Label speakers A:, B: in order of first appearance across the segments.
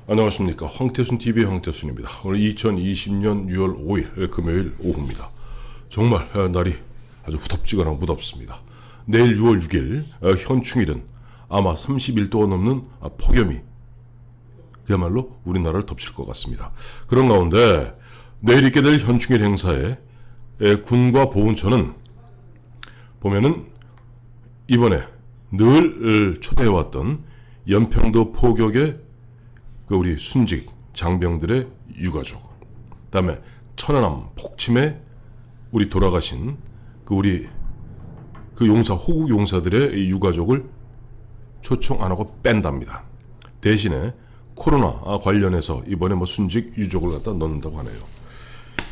A: 안녕하십니까. 황태순TV의 황태순입니다. 오늘 2020년 6월 5일 금요일 오후입니다. 정말 날이 아주 후덥지근하고 무덥습니다. 내일 6월 6일 현충일은 아마 31도가 넘는 폭염이 그야말로 우리나라를 덮칠 것 같습니다. 그런 가운데 내일 있게 될 현충일 행사에 군과 보훈처는 보면은 이번에 늘 초대해왔던 연평도 포격의 우리 순직 장병들의 유가족, 그다음에 천안함 폭침에 우리 돌아가신 우리 용사 호국 용사들의 유가족을 초청 안 하고 뺀답니다. 대신에 코로나 관련해서 이번에 순직 유족을 갖다 넣는다고 하네요.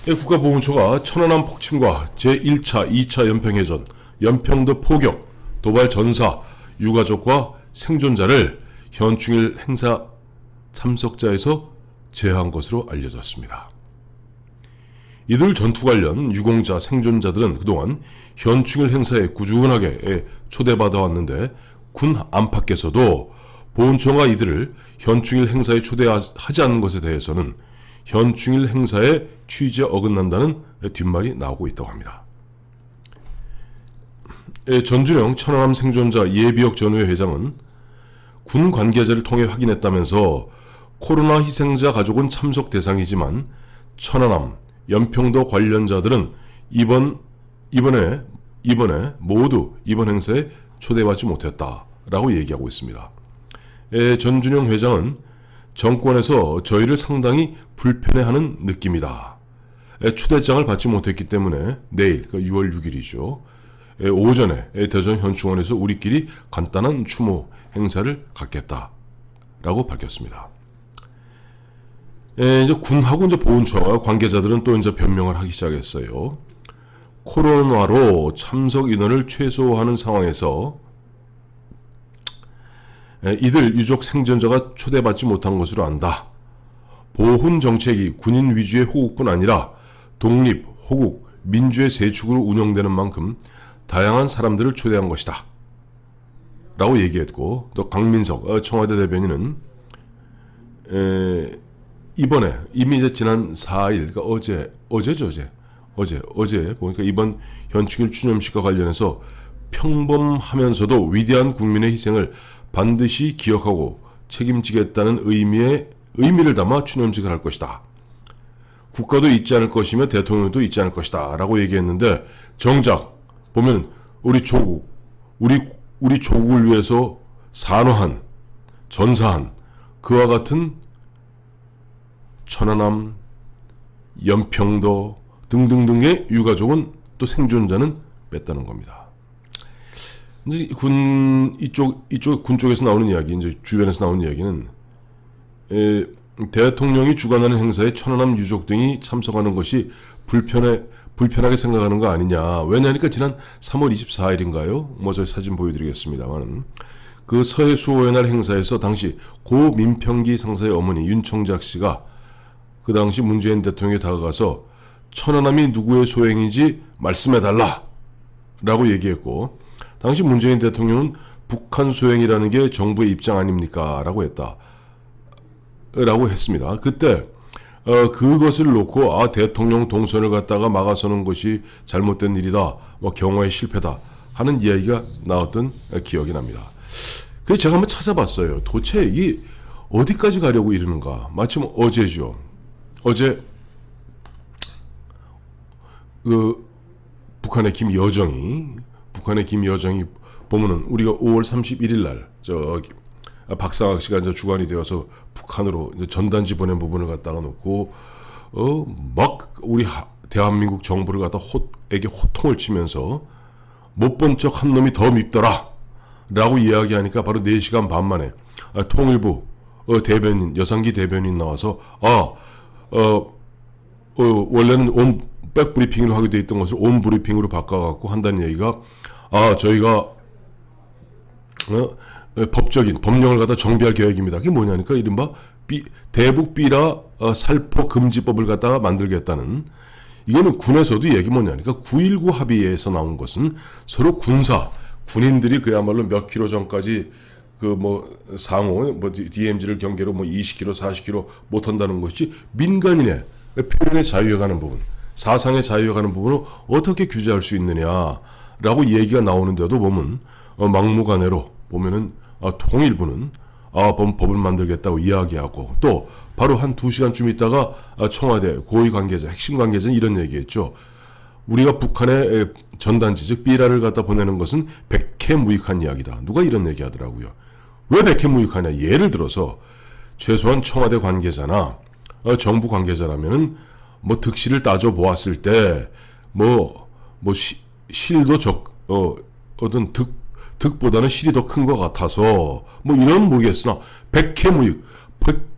A: 국가보훈처가 천안함 폭침과 제1차, 2차 연평해전, 연평도 포격, 도발 전사 유가족과 생존자를 현충일 행사 참석자에서 제외한 것으로 알려졌습니다. 이들 전투 관련 유공자 생존자들은 그동안 현충일 행사에 꾸준하게 초대받아 왔는데 군 안팎에서도 보훈처가 이들을 현충일 행사에 초대하지 않는 것에 대해서는 현충일 행사의 취지에 어긋난다는 뒷말이 나오고 있다고 합니다. 전준영 천안함 생존자 예비역 전우회 회장은 군 관계자를 통해 확인했다면서 코로나 희생자 가족은 참석 대상이지만 천안함, 연평도 관련자들은 이번에 모두 이번 행사에 초대받지 못했다라고 얘기하고 있습니다. 전준영 회장은 정권에서 저희를 상당히 불편해하는 느낌이다. 초대장을 받지 못했기 때문에 내일 6월 6일이죠. 오전에 대전 현충원에서 우리끼리 간단한 추모 행사를 갖겠다라고 밝혔습니다. 이제 군하고 보훈처와 관계자들은 또 변명을 하기 시작했어요. 코로나로 참석 인원을 최소화하는 상황에서 이들 유족 생존자가 초대받지 못한 것으로 안다. 보훈 정책이 군인 위주의 호국뿐 아니라 독립, 호국, 민주의 세 축으로 운영되는 만큼 다양한 사람들을 초대한 것이다. 라고 얘기했고, 또 강민석 청와대 대변인은 이번에 이미 이제 지난 4일, 그러니까 어제 보니까 이번 현충일 추념식과 관련해서 평범하면서도 위대한 국민의 희생을 반드시 기억하고 책임지겠다는 의미를 담아 추념식을 할 것이다. 국가도 잊지 않을 것이며 대통령도 잊지 않을 것이다. 라고 얘기했는데 정작 보면 우리 조국, 우리 조국을 위해서 산화한, 전사한 그와 같은 천안함, 연평도 등등등의 유가족은 또 생존자는 뺐다는 겁니다. 이제 군 쪽에서 나오는 이야기, 이제 주변에서 나오는 이야기는 대통령이 주관하는 행사에 천안함 유족 등이 참석하는 것이 불편하게 생각하는 거 아니냐. 왜냐하니까 지난 3월 24일인가요? 저희 사진 보여드리겠습니다만 그 서해 수호의 날 행사에서 당시 고 민평기 상사의 어머니 윤청작 씨가 그 당시 문재인 대통령에 다가가서 천안함이 누구의 소행인지 말씀해달라 라고 얘기했고, 당시 문재인 대통령은 북한 소행이라는 게 정부의 입장 아닙니까? 라고 했습니다. 그때 그것을 놓고 대통령 동선을 갖다가 막아서는 것이 잘못된 일이다, 경호의 실패다 하는 이야기가 나왔던 기억이 납니다. 그래서 제가 한번 찾아봤어요. 도대체 이게 어디까지 가려고 이러는가. 마침 어제죠. 어제 북한의 김여정이 보면은 우리가 5월 31일 날 박상학 씨가 이제 주관이 되어서 북한으로 이제 전단지 보낸 부분을 갖다가 놓고 막 우리 대한민국 정부를 에게 호통을 치면서 못 본 척 한 놈이 더 밉더라 라고 이야기하니까 바로 4시간 반 만에 통일부 대변인, 여상기 대변인 나와서 원래는 온 백브리핑으로 하게 돼 있던 것을 온 브리핑으로 바꿔갖고 한다는 얘기가 저희가 법적인 법령을 갖다 정비할 계획입니다. 그게 뭐냐니까 이른바 대북 비라 살포 금지법을 갖다가 만들겠다는, 이거는 군에서도 얘기 뭐냐니까 9.19 합의에서 나온 것은 서로 군인들이 그야말로 몇 킬로 전까지 그 뭐 상호 뭐 DMZ를 경계로 뭐 20km, 40km 못 한다는 것이 민간인의 표현의 자유에 관한 부분, 사상의 자유에 관한 부분을 어떻게 규제할 수 있느냐라고 얘기가 나오는데도 보면 막무가내로 보면은 통일부는 법을 만들겠다고 이야기하고, 또 바로 한 2시간쯤 있다가 청와대 고위 관계자, 핵심 관계자는 이런 얘기했죠. 우리가 북한의 전단지 즉 삐라를 갖다 보내는 것은 백해무익한 이야기다. 누가 이런 얘기 하더라고요. 왜 백해무익하냐. 예를 들어서 최소한 청와대 관계자나 정부 관계자라면은 뭐 득실을 따져 보았을 때 실도 어떤 득보다는 실이 더 큰 것 같아서 뭐 이런 모르겠으나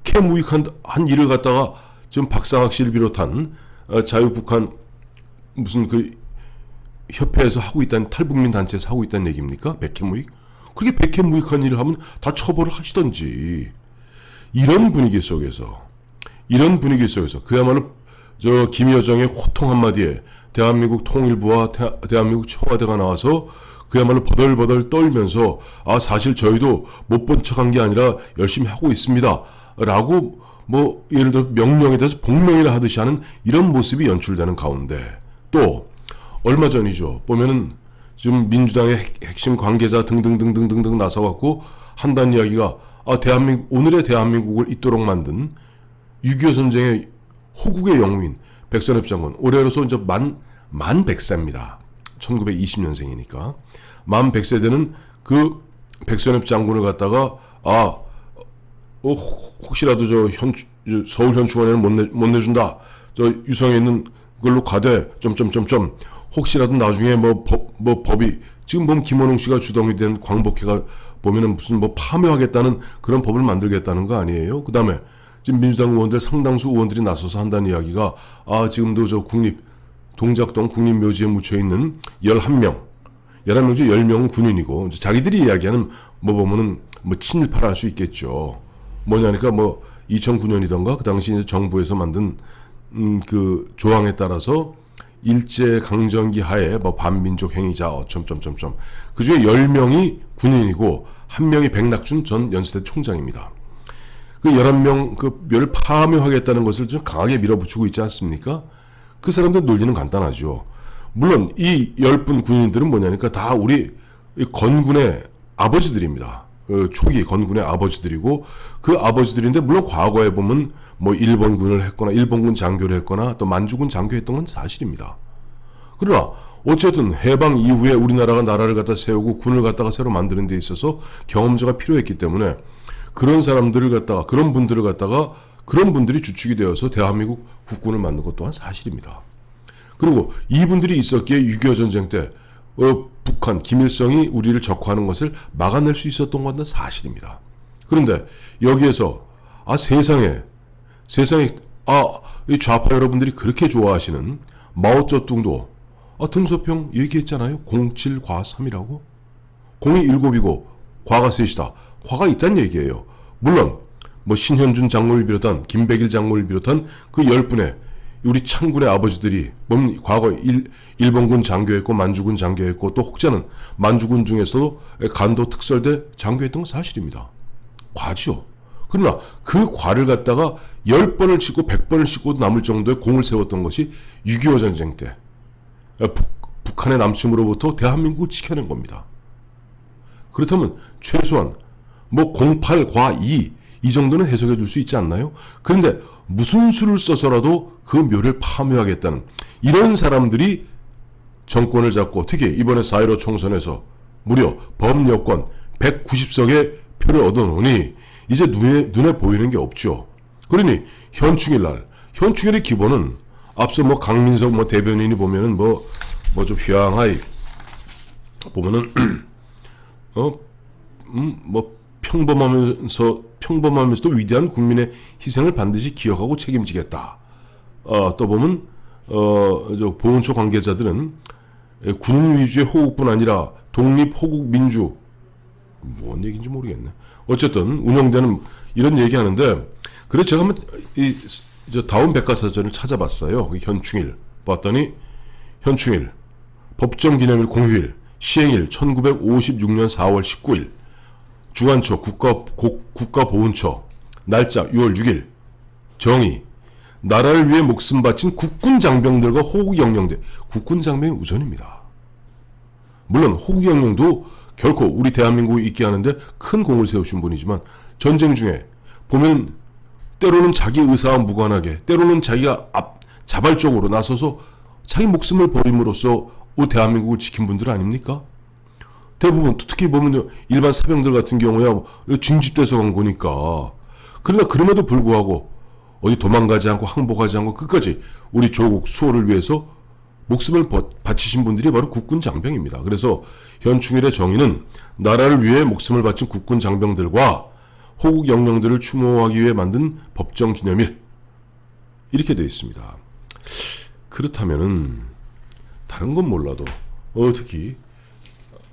A: 백해무익한 한 일을 갖다가 지금 박상학 씨를 비롯한 자유북한 무슨 그 협회에서 하고 있다는, 탈북민 단체에서 하고 있다는 얘기입니까? 백해무익? 그렇게 백해무익한 일을 하면 다 처벌을 하시던지. 이런 분위기 속에서 그야말로 저 김여정의 호통 한마디에 대한민국 통일부와 대한민국 청와대가 나와서 그야말로 버덜버덜 떨면서 사실 저희도 못 본 척한 게 아니라 열심히 하고 있습니다 라고 뭐 예를 들어 명령에 대해서 복명이라 하듯이 하는 이런 모습이 연출되는 가운데, 또 얼마 전이죠. 보면은 지금 민주당의 핵심 관계자 등등등등등등 나서갖고 한다는 이야기가 오늘의 대한민국을 있도록 만든 6.25 전쟁의 호국의 영웅인 백선엽 장군, 올해로서 이제 만 100세입니다. 1920년생이니까 만 100세 되는 그 백선엽 장군을 갖다가 혹시라도 서울 현충원에는 못 내준다. 저 유성에 있는 걸로 가되 혹시라도 나중에 법이 지금 보면 김원웅 씨가 주동이 된 광복회가 보면은 무슨 파묘하겠다는 그런 법을 만들겠다는 거 아니에요? 그 다음에 지금 민주당 의원들 상당수 의원들이 나서서 한다는 이야기가 지금도 저 동작동 국립묘지에 묻혀 있는 11명 중 10명은 군인이고, 자기들이 이야기하는 보면은 친일파라 할 수 있겠죠. 뭐냐니까 2009년이던가 그 당시 이제 정부에서 만든 그 조항에 따라서 일제 강점기 하에 반민족 행위자 그 중에 10명이 군인이고 1명이 백낙준 전 연세대 총장입니다. 그 11명 그 묘를 파묘하겠다는 것을 좀 강하게 밀어붙이고 있지 않습니까? 그 사람들 논리는 간단하죠. 물론 이 10분 군인들은 뭐냐니까 다 우리 건군의 아버지들입니다. 초기 건군의 아버지들이고, 그 아버지들인데 물론 과거에 보면 일본군을 했거나 일본군 장교를 했거나 또 만주군 장교했던 건 사실입니다. 그러나 어쨌든 해방 이후에 우리나라가 나라를 갖다 세우고 군을 갖다가 새로 만드는 데 있어서 경험자가 필요했기 때문에 그런 분들이 주축이 되어서 대한민국 국군을 만든 것 또한 사실입니다. 그리고 이분들이 있었기에 6.25 전쟁 때 북한 김일성이 우리를 적화하는 것을 막아낼 수 있었던 건 사실입니다. 그런데 여기에서 세상에 이 좌파 여러분들이 그렇게 좋아하시는 마오쩌둥도 등소평 얘기했잖아요. 07과 3이라고. 0이 7이고 과가 3이다. 과가 있다는 얘기예요. 물론 신현준 장군을 비롯한 김백일 장군을 비롯한 그 10분의 우리 창군의 아버지들이 과거 일본군 장교했고 만주군 장교했고, 또 혹자는 만주군 중에서도 간도 특설대 장교했던 건 사실입니다. 과죠. 그러나 그 과를 갖다가 10번을 싣고 100번을 싣고도 남을 정도의 공을 세웠던 것이 6.25 전쟁 때 북한의 남침으로부터 대한민국을 지켜낸 겁니다. 그렇다면 최소한 08과 2 이 정도는 해석해 줄 수 있지 않나요? 그런데 무슨 수를 써서라도 그 묘를 파묘하겠다는 이런 사람들이 정권을 잡고, 특히 이번에 4.15 총선에서 무려 범여권 190석의 표를 얻어놓으니 이제 눈에 보이는 게 없죠. 그러니 현충일의 기본은 앞서 강민석 대변인이 보면은 좀 휘황하이 보면은 평범하면서도 위대한 국민의 희생을 반드시 기억하고 책임지겠다. 또 보면 보훈처 관계자들은 군인 위주의 호국뿐 아니라 독립 호국 민주, 뭔 얘기인지 모르겠네. 어쨌든 운영되는 이런 얘기하는데, 그래서 제가 한번 다운 백과사전을 찾아봤어요. 현충일 봤더니 현충일 법정기념일 공휴일 시행일 1956년 4월 19일 주관처, 국가보훈처, 날짜 6월 6일, 정의, 나라를 위해 목숨 바친 국군 장병들과 호국 영령대, 국군 장병이 우선입니다. 물론 호국 영령도 결코 우리 대한민국을 있게 하는데 큰 공을 세우신 분이지만 전쟁 중에 보면 때로는 자기 의사와 무관하게, 때로는 자기가 자발적으로 나서서 자기 목숨을 버림으로써 우리 대한민국을 지킨 분들 아닙니까? 대부분 특히 보면 일반 사병들 같은 경우야 징집돼서 간 거니까. 그러나 그럼에도 불구하고 어디 도망가지 않고 항복하지 않고 끝까지 우리 조국 수호를 위해서 목숨을 바치신 분들이 바로 국군 장병입니다. 그래서 현충일의 정의는 나라를 위해 목숨을 바친 국군 장병들과 호국 영령들을 추모하기 위해 만든 법정 기념일, 이렇게 되어 있습니다. 그렇다면은 다른 건 몰라도 특히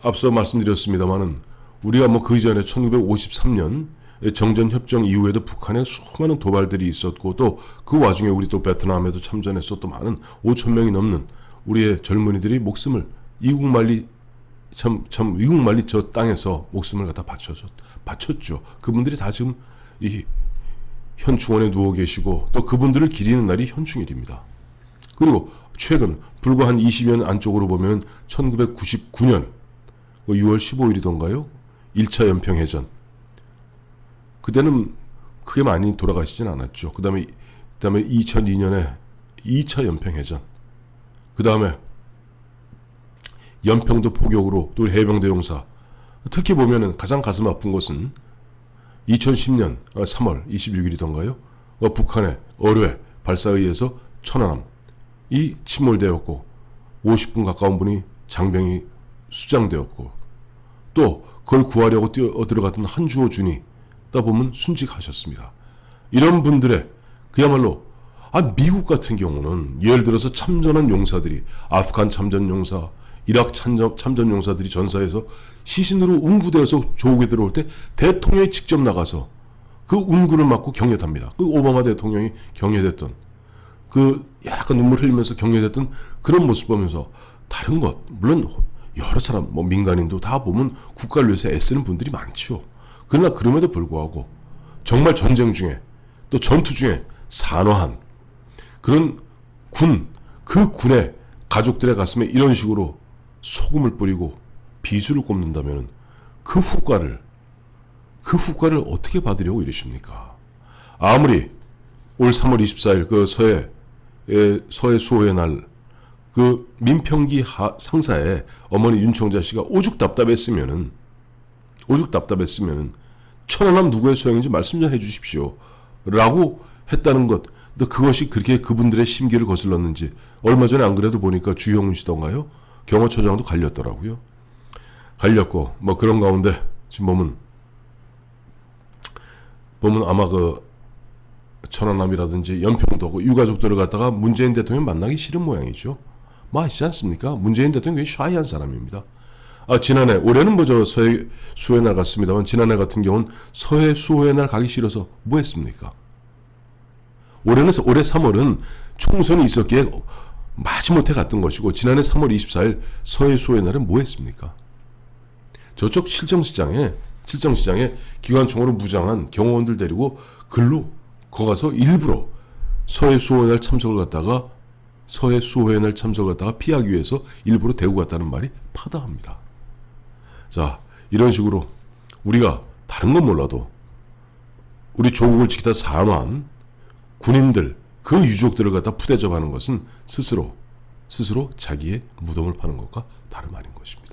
A: 앞서 말씀드렸습니다마는 우리가 그 이전에 1953년 정전협정 이후에도 북한에 수많은 도발들이 있었고 또 그 와중에 우리 또 베트남에도 참전해서 또 많은 5천 명이 넘는 우리의 젊은이들이 목숨을 이국만리 저 땅에서 목숨을 갖다 바쳤죠. 그분들이 다 지금 이 현충원에 누워 계시고 또 그분들을 기리는 날이 현충일입니다. 그리고 최근 불과 한 20년 안쪽으로 보면 1999년 6월 15일이던가요? 1차 연평해전. 그때는 크게 많이 돌아가시진 않았죠. 그 다음에 2002년에 2차 연평해전. 그 다음에 연평도 포격으로 또 해병대 용사. 특히 보면은 가장 가슴 아픈 것은 2010년 3월 26일이던가요? 북한의 어뢰 발사에 의해서 천안함이 침몰되었고 50분 가까운 분이 장병이 수장되었고 또 그걸 구하려고 뛰어들어갔던 한주호 준이 보면 순직하셨습니다. 이런 분들의 그야말로 미국 같은 경우는 예를 들어서 참전한 용사들이 아프간 참전 용사, 이라크 참전 용사들이 전사해서 시신으로 운구되어서 조국에 들어올 때 대통령이 직접 나가서 그 운구를 맡고 격려합니다. 그 오바마 대통령이 격려됐던 그 약간 눈물 흘리면서 격려됐던 그런 모습 보면서 다른 것 물론 여러 사람 민간인도 다 보면 국가를 위해서 애쓰는 분들이 많죠. 그러나 그럼에도 불구하고 정말 전쟁 중에 또 전투 중에 산화한 그런 그 군의 가족들의 가슴에 이런 식으로 소금을 뿌리고 비수를 꼽는다면 그 후과를 어떻게 받으려고 이러십니까? 아무리 올 3월 24일 그 서해 수호의 날 그 민평기 상사의 어머니 윤청자 씨가 오죽 답답했으면은 천안함 누구의 소행인지 말씀 좀 해주십시오 라고 했다는 것. 또 그것이 그렇게 그분들의 심기를 거슬렀는지 얼마 전에 안 그래도 보니까 주영훈 씨던가요? 경호처장도 갈렸더라고요. 갈렸고 그런 가운데 지금 보면 아마 그 천안함이라든지 연평도 유가족들을 갖다가 문재인 대통령 만나기 싫은 모양이죠. 아시지 않습니까? 문재인 대통령이 샤이한 사람입니다. 지난해 올해는 서해 수호의 날 같습니다만 지난해 같은 경우는 서해 수호의 날 가기 싫어서 뭐 했습니까? 올해 3월은 총선이 있었기에 마지못해 갔던 것이고 지난해 3월 24일 서해 수호의 날은 뭐 했습니까? 저쪽 칠정시장에 기관총으로 무장한 경호원들 데리고 거 가서 일부러 서해 수호의 날 참석을 갖다가 피하기 위해서 일부러 대구 갔다는 말이 파다합니다. 자, 이런 식으로 우리가 다른 건 몰라도 우리 조국을 지키다 산화한 군인들, 그 유족들을 갖다 푸대접하는 것은 스스로 자기의 무덤을 파는 것과 다름 아닌 것입니다.